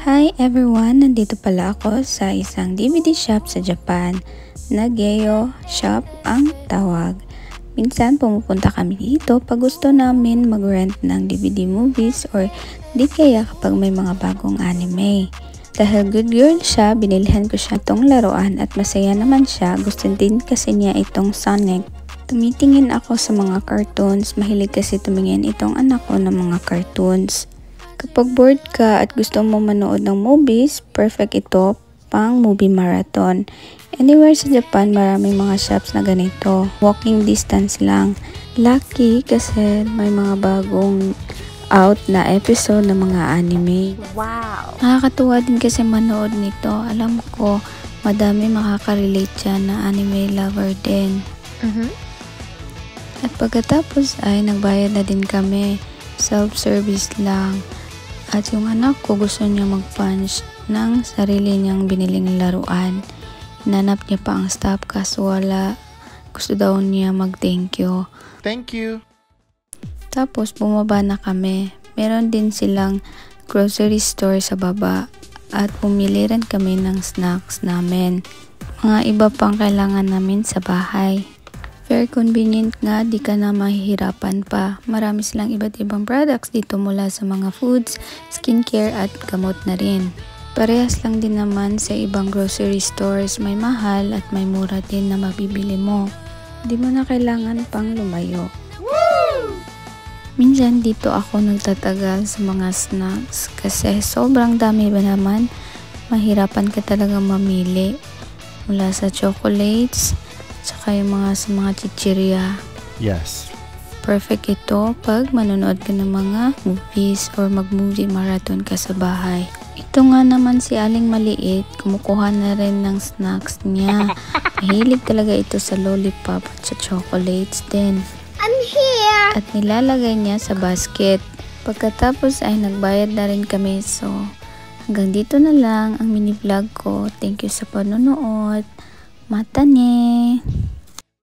Hi everyone! Nandito pala ako sa isang DVD shop sa Japan na Geyo Shop ang tawag. Minsan pumupunta kami dito pag gusto namin mag-rent ng DVD movies or di kaya kapag may mga bagong anime. Dahil good girl siya, binilhan ko siya itong laruan at masaya naman siya. Gusto din kasi niya itong Sonic. Tumitingin ako sa mga cartoons. Mahilig kasi tumingin itong anak ko ng mga cartoons. Kapag bored ka at gusto mo manood ng movies, perfect ito pang movie marathon. Anywhere sa Japan, maraming mga shops na ganito. Walking distance lang. Lucky kasi may mga bagong out na episode ng mga anime. Wow! Nakakatuwa din kasi manood nito. Alam ko, madami makaka-relate dyan na anime lover din. At pagkatapos ay nagbayad na din kami. Self-service lang. At yung anak ko gusto niya mag-punch ng sarili niyang biniling laruan. Nanap niya pa ang stop kaso wala. Gusto daw niya mag-thank you. Thank you! Tapos bumaba na kami. Meron din silang grocery store sa baba. At pumili rin kami ng snacks namin. Mga iba pang kailangan namin sa bahay. Very convenient nga, di ka na mahihirapan pa. Marami silang iba't ibang products dito mula sa mga foods, skincare at gamot na rin. Parehas lang din naman sa ibang grocery stores, may mahal at may mura din na mabibili mo. Di mo na kailangan pang lumayo. Minsan dito ako nagtatagal sa mga snacks kasi sobrang dami ba naman, mahirapan ka talaga mamili. Mula sa chocolates, saka yung sa mga chichirya. Yes. Perfect ito pag manonood ka ng mga movies or mag-movie marathon ka sa bahay. Ito nga naman si Aling Maliit, kumukuha na rin ng snacks niya. Mahilig talaga ito sa lollipop at sa chocolates din. I'm here! At nilalagay niya sa basket. Pagkatapos ay nagbayad na rin kami. So, hanggang dito na lang ang mini vlog ko. Thank you sa panonood. Mata ne!